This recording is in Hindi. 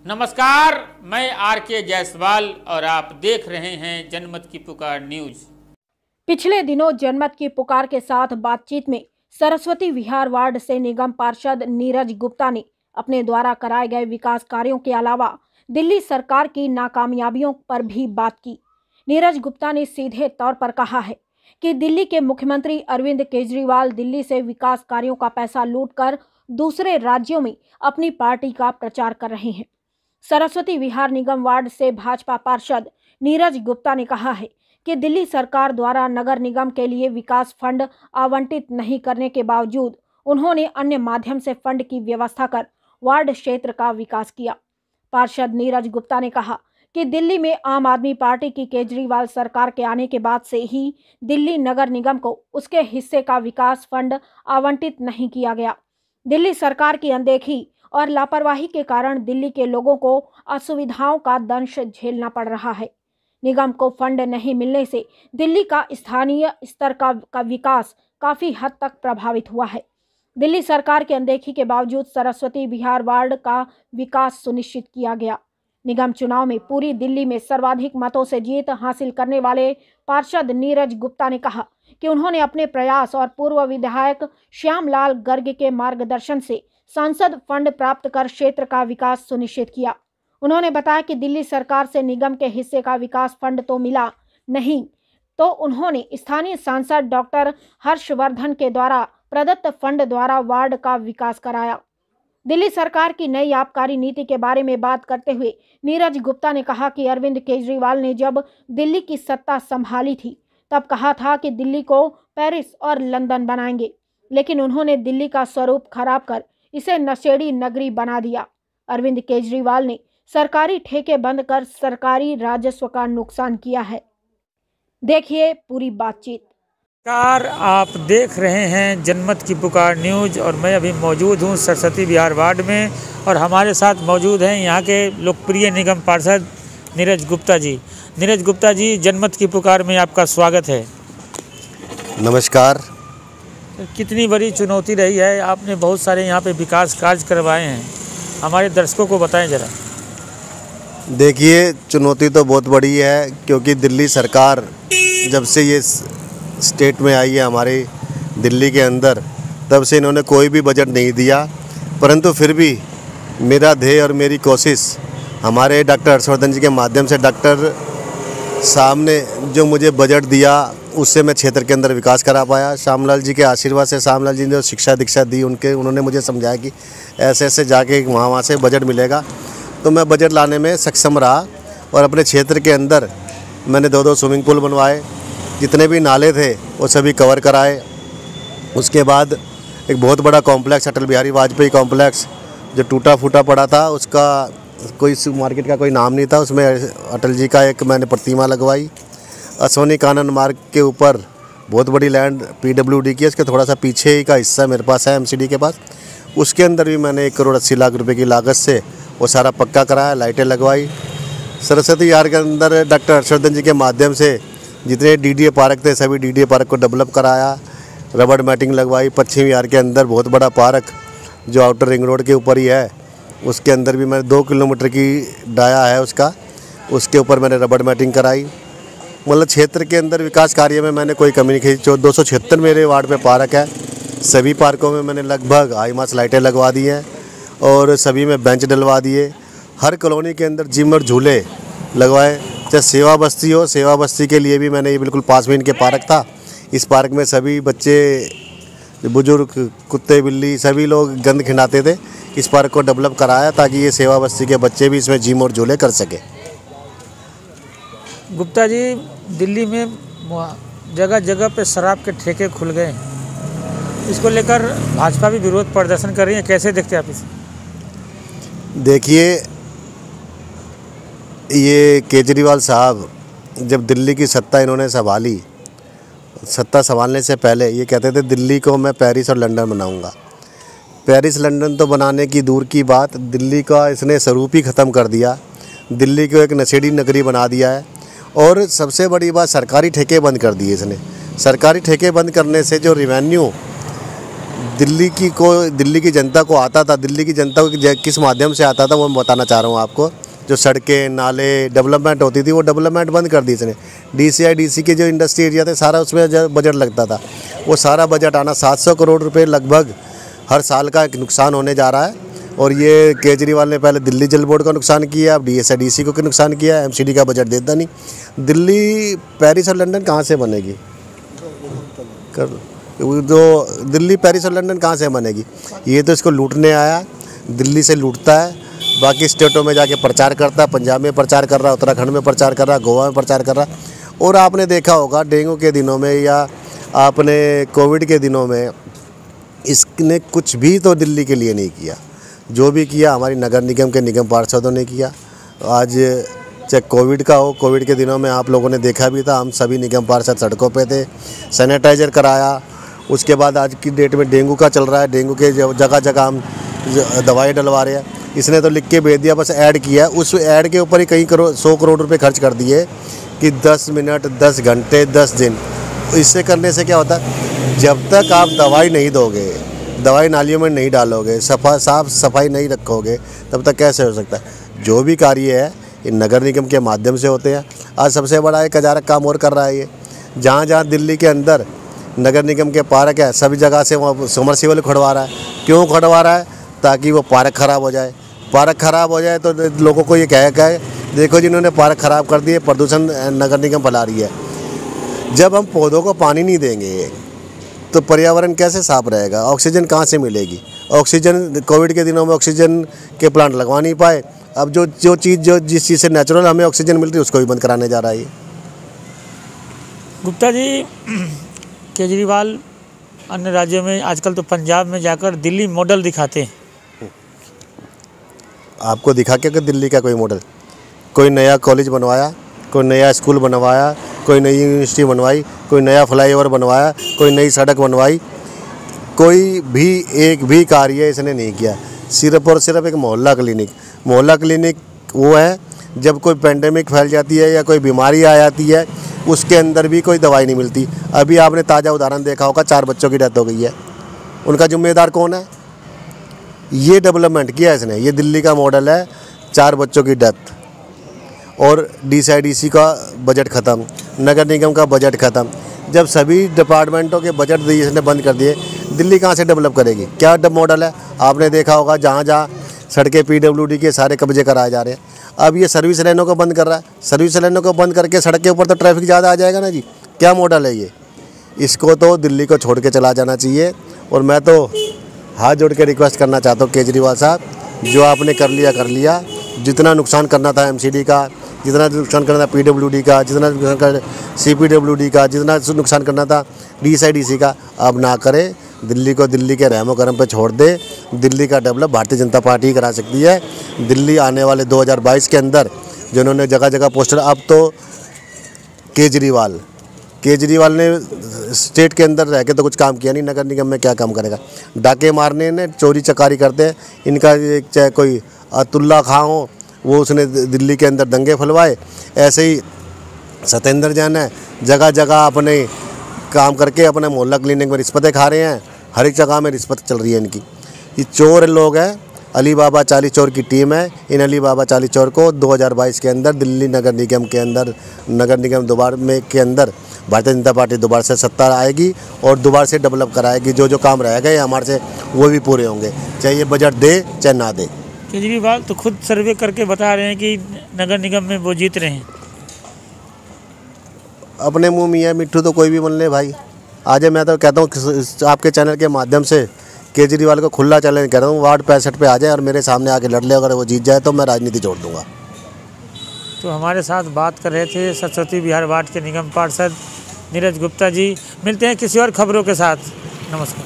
नमस्कार, मैं आर.के. जायसवाल और आप देख रहे हैं जनमत की पुकार न्यूज। पिछले दिनों जनमत की पुकार के साथ बातचीत में सरस्वती विहार वार्ड से निगम पार्षद नीरज गुप्ता ने अपने द्वारा कराए गए विकास कार्यों के अलावा दिल्ली सरकार की नाकामयाबियों पर भी बात की। नीरज गुप्ता ने सीधे तौर पर कहा है कि दिल्ली के मुख्यमंत्री अरविंद केजरीवाल दिल्ली से विकास कार्यों का पैसा लूटकर दूसरे राज्यों में अपनी पार्टी का प्रचार कर रहे हैं। सरस्वती विहार निगम वार्ड से भाजपा पार्षद नीरज गुप्ता ने कहा है कि दिल्ली सरकार द्वारा नगर निगम के लिए विकास फंड आवंटित नहीं करने के बावजूद उन्होंने अन्य माध्यम से फंड की व्यवस्था कर वार्ड क्षेत्र का विकास किया। पार्षद नीरज गुप्ता ने कहा कि दिल्ली में आम आदमी पार्टी की केजरीवाल सरकार के आने के बाद से ही दिल्ली नगर निगम को उसके हिस्से का विकास फंड आवंटित नहीं किया गया। दिल्ली सरकार की अनदेखी और लापरवाही के कारण दिल्ली के लोगों को असुविधाओं का दंश झेलना पड़ रहा है। निगम को फंड नहीं मिलने से दिल्ली का स्थानीय स्तर का विकास काफी हद तक प्रभावित हुआ है। दिल्ली सरकार की अनदेखी के बावजूद सरस्वती विहार वार्ड का विकास सुनिश्चित किया गया। निगम चुनाव में पूरी दिल्ली में सर्वाधिक मतों से जीत हासिल करने वाले पार्षद नीरज गुप्ता ने कहा कि उन्होंने अपने प्रयास और पूर्व विधायक श्यामलाल गर्ग के मार्गदर्शन से सांसद फंड प्राप्त कर क्षेत्र का विकास सुनिश्चित किया। उन्होंने बताया कि दिल्ली सरकार से निगम के हिस्से का विकास फंड तो मिला नहीं, तो उन्होंने स्थानीय सांसद डॉक्टर हर्षवर्धन के द्वारा प्रदत्त फंड द्वारा वार्ड का विकास कराया। दिल्ली सरकार की नई आबकारी नीति के बारे में बात करते हुए नीरज गुप्ता ने कहा कि अरविंद केजरीवाल ने जब दिल्ली की सत्ता संभाली थी तब कहा था कि दिल्ली को पेरिस और लंदन बनाएंगे, लेकिन उन्होंने दिल्ली का स्वरूप खराब कर इसे नशेड़ी नगरी बना दिया। अरविंद केजरीवाल ने सरकारी ठेके बंद कर सरकारी राजस्व का नुकसान किया है। देखिए पूरी बातचीत। नमस्कार, आप देख रहे हैं जनमत की पुकार न्यूज और मैं अभी मौजूद हूं सरस्वती विहार वार्ड में और हमारे साथ मौजूद हैं यहां के लोकप्रिय निगम पार्षद नीरज गुप्ता जी। नीरज गुप्ता जी, जनमत की पुकार में आपका स्वागत है। नमस्कार। कितनी बड़ी चुनौती रही है, आपने बहुत सारे यहाँ पे विकास कार्य करवाए हैं, हमारे दर्शकों को बताएं जरा। देखिए, चुनौती तो बहुत बड़ी है क्योंकि दिल्ली सरकार जब से ये स्टेट में आई है हमारे दिल्ली के अंदर, तब से इन्होंने कोई भी बजट नहीं दिया, परंतु फिर भी मेरा ध्येय और मेरी कोशिश हमारे डॉक्टर हर्षवर्धन जी के माध्यम से डॉक्टर साहब ने जो मुझे बजट दिया उससे मैं क्षेत्र के अंदर विकास करा पाया। श्यामलाल जी के आशीर्वाद से, श्यामलाल जी ने जो शिक्षा दीक्षा दी उन्होंने मुझे समझाया कि ऐसे ऐसे जाके वहाँ से बजट मिलेगा, तो मैं बजट लाने में सक्षम रहा और अपने क्षेत्र के अंदर मैंने 2 स्विमिंग पूल बनवाए, जितने भी नाले थे वो सभी कवर कराए। उसके बाद एक बहुत बड़ा कॉम्प्लेक्स अटल बिहारी वाजपेयी कॉम्प्लेक्स जो टूटा फूटा पड़ा था, उसका कोई मार्केट का कोई नाम नहीं था, उसमें अटल जी का एक मैंने प्रतिमा लगवाई। अश्वनी कानन मार्ग के ऊपर बहुत बड़ी लैंड PWD की है, उसके थोड़ा सा पीछे ही का हिस्सा मेरे पास है MCD के पास, उसके अंदर भी मैंने 1 करोड़ 80 लाख रुपए की लागत से वो सारा पक्का कराया, लाइटें लगवाई। सरस्वती विहार के अंदर डॉक्टर हर्षवर्धन जी के माध्यम से जितने DDA पार्क थे सभी DDA पार्क को डेवलप कराया, रबड़ मैटिंग लगवाई। पश्चिम विहार के अंदर बहुत बड़ा पार्क जो आउटर रिंग रोड के ऊपर ही है, उसके अंदर भी मैंने 2 किलोमीटर की डाया है उसके ऊपर मैंने रबड़ मैटिंग कराई। मतलब क्षेत्र के अंदर विकास कार्य में मैंने कोई कमी नहीं की। 276 मेरे वार्ड में पार्क है, सभी पार्कों में मैंने लगभग हाई मास लाइटें लगवा दी हैं और सभी में बेंच डलवा दिए। हर कॉलोनी के अंदर जिम और झूले लगवाए, चाहे सेवा बस्ती हो, सेवा बस्ती के लिए भी मैंने ये बिल्कुल पास में इनके पार्क था। इस पार्क में सभी बच्चे, बुजुर्ग, कुत्ते बिल्ली सभी लोग गंद खिंडाते थे, इस पार्क को डेवलप कराया ताकि ये सेवा बस्ती के बच्चे भी इसमें जिम और झूले कर सके। गुप्ता जी, दिल्ली में जगह जगह पे शराब के ठेके खुल गए हैं, इसको लेकर भाजपा भी विरोध प्रदर्शन कर रही है, कैसे देखते हैं आप इसे? देखिए, ये केजरीवाल साहब जब दिल्ली की सत्ता इन्होंने संभाली, सत्ता संभालने से पहले ये कहते थे दिल्ली को मैं पेरिस और लंदन बनाऊंगा। पेरिस लंदन तो बनाने की दूर की बात, दिल्ली का इसने स्वरूप ही ख़त्म कर दिया, दिल्ली को एक नशेड़ी नगरी बना दिया है। और सबसे बड़ी बात, सरकारी ठेके बंद कर दिए इसने। सरकारी ठेके बंद करने से जो रेवेन्यू दिल्ली की जनता को आता था, दिल्ली की जनता को किस माध्यम से आता था वो मैं बताना चाह रहा हूँ आपको। जो सड़कें नाले डेवलपमेंट होती थी वो डेवलपमेंट बंद कर दी इसने। DCI के जो इंडस्ट्री एरिया थे सारा उसमें बजट लगता था, वो सारा बजट आना 700 करोड़ रुपए लगभग हर साल का एक नुकसान होने जा रहा है। और ये केजरीवाल ने पहले दिल्ली जल बोर्ड का नुकसान किया, अब DSI को नुकसान किया, MCD का बजट देता नहीं। दिल्ली, पेरिस और लंदन कहाँ से बनेगी? जो दिल्ली, पेरिस और लंदन कहाँ से बनेगी? ये तो इसको लूटने आया, दिल्ली से लूटता है, बाकी स्टेटों में जाके प्रचार करता है, पंजाब में प्रचार कर रहा है, उत्तराखंड में प्रचार कर रहा है, गोवा में प्रचार कर रहा है। और आपने देखा होगा डेंगू के दिनों में या आपने कोविड के दिनों में इसने कुछ भी तो दिल्ली के लिए नहीं किया। जो भी किया हमारी नगर निगम के निगम पार्षदों ने किया। आज चाहे कोविड का हो, कोविड के दिनों में आप लोगों ने देखा भी था, हम सभी निगम पार्षद सड़कों पे थे, सैनिटाइज़र कराया। उसके बाद आज की डेट में डेंगू का चल रहा है, डेंगू के जगह जगह हम दवाई डलवा रहे हैं। इसने तो लिख के भेज दिया, बस ऐड किया, उस ऐड के ऊपर ही कई 100 करोड़ रुपए खर्च कर दिए कि 10 मिनट, 10 घंटे, 10 दिन। इससे करने से क्या होता है, जब तक आप दवाई नहीं दोगे, दवाई नालियों में नहीं डालोगे, साफ सफाई नहीं रखोगे, तब तक कैसे हो सकता है? जो भी कार्य है ये नगर निगम के माध्यम से होते हैं। आज सबसे बड़ा एक अजारक काम और कर रहा है ये, जहाँ जहाँ दिल्ली के अंदर नगर निगम के पार्क है सभी जगह से वहाँ समरसीबल खड़वा रहा है। क्यों खड़वा रहा है? ताकि वो पार्क ख़राब हो जाए। पार्क ख़राब हो जाए तो लोगों को ये कहे देखो जिन्होंने पार्क ख़राब कर दिए, प्रदूषण नगर निगम फैला रही है। जब हम पौधों को पानी नहीं देंगे तो पर्यावरण कैसे साफ रहेगा? ऑक्सीजन कहाँ से मिलेगी? ऑक्सीजन कोविड के दिनों में ऑक्सीजन के प्लांट लगवा नहीं पाए। अब जो जिस चीज़ से नेचुरल हमें ऑक्सीजन मिलती है उसको भी बंद कराने जा रहा है ये। गुप्ता जी, केजरीवाल अन्य राज्यों में, आजकल तो पंजाब में जाकर दिल्ली मॉडल दिखाते हैं। आपको दिखा क्या कि दिल्ली का कोई मॉडल? कोई नया कॉलेज बनवाया, कोई नया स्कूल बनवाया, कोई नई यूनिवर्सिटी बनवाई, कोई नया फ्लाईओवर बनवाया, कोई नई सड़क बनवाई, कोई भी एक भी कार्य इसने नहीं किया। सिर्फ और सिर्फ एक मोहल्ला क्लिनिक वो है जब कोई पेंडेमिक फैल जाती है या कोई बीमारी आ जाती है, उसके अंदर भी कोई दवाई नहीं मिलती। अभी आपने ताज़ा उदाहरण देखा होगा, 4 बच्चों की डेथ हो गई है। उनका जिम्मेदार कौन है? ये डेवलपमेंट किया इसने। ये दिल्ली का मॉडल है, 4 बच्चों की डेथ और DCI का बजट ख़त्म, नगर निगम का बजट ख़त्म। जब सभी डिपार्टमेंटों के बजट इसने बंद कर दिए, दिल्ली कहाँ से डेवलप करेगी? क्या मॉडल है? आपने देखा होगा जहाँ जहाँ सड़कें PWD के सारे कब्जे कराए जा रहे हैं। अब ये सर्विस लाइनों को बंद कर रहा है। सर्विस लाइनों को बंद करके सड़क के ऊपर तो ट्रैफिक ज़्यादा आ जाएगा ना जी। क्या मॉडल है ये? इसको तो दिल्ली को छोड़ के चला जाना चाहिए। और मैं तो हाथ जोड़ के रिक्वेस्ट करना चाहता हूँ केजरीवाल साहब, जो आपने कर लिया। जितना नुकसान करना था MCD का, जितना नुकसान करना था PWD का, जितना नुकसान करना CPWD का, जितना नुकसान करना था DCI का, अब ना करें। दिल्ली को दिल्ली के रहमो करम पे छोड़ दे। दिल्ली का डेवलप भारतीय जनता पार्टी ही करा सकती है। दिल्ली आने वाले 2022 के अंदर जिन्होंने जगह जगह पोस्टर, अब तो केजरीवाल ने स्टेट के अंदर रह के तो कुछ काम किया नहीं, नगर निगम में क्या काम करेगा? डाके मारने ने, चोरी चकारी करते हैं। इनका चाहे कोई अतुल्ला खां हो, वो उसने दिल्ली के अंदर दंगे फैलवाए। ऐसे ही सत्येंद्र जैन है, जगह जगह अपने काम करके अपने मोहल्ला क्लिनिक में रिश्वतें खा रहे हैं। हर एक जगह में रिश्वत चल रही है इनकी। ये चोर लोग हैं, अली बाबा 40 चोर की टीम है। इन अली बाबा 40 चोर को 2022 के अंदर दिल्ली नगर निगम के अंदर, नगर निगम दोबारा में के अंदर भारतीय जनता पार्टी दोबारा से सत्ता आएगी और दोबारा से डेवलप कराएगी। जो काम रह गए हमारे से वो भी पूरे होंगे, चाहे ये बजट दे चाहे ना दे। केजरीवाल तो खुद सर्वे करके बता रहे हैं कि नगर निगम में वो जीत रहे हैं। अपने मुँह मियाँ मिट्ठू तो कोई भी बन ले भाई। आज मैं तो कहता हूँ आपके चैनल के माध्यम से केजरीवाल को खुला चैलेंज कर रहा हूँ, वार्ड 65 पे आ जाए और मेरे सामने आके लड़ ले। अगर वो जीत जाए तो मैं राजनीति छोड़ दूंगा। तो हमारे साथ बात कर रहे थे सरस्वती विहार वार्ड के निगम पार्षद नीरज गुप्ता जी। मिलते हैं किसी और खबरों के साथ। नमस्कार।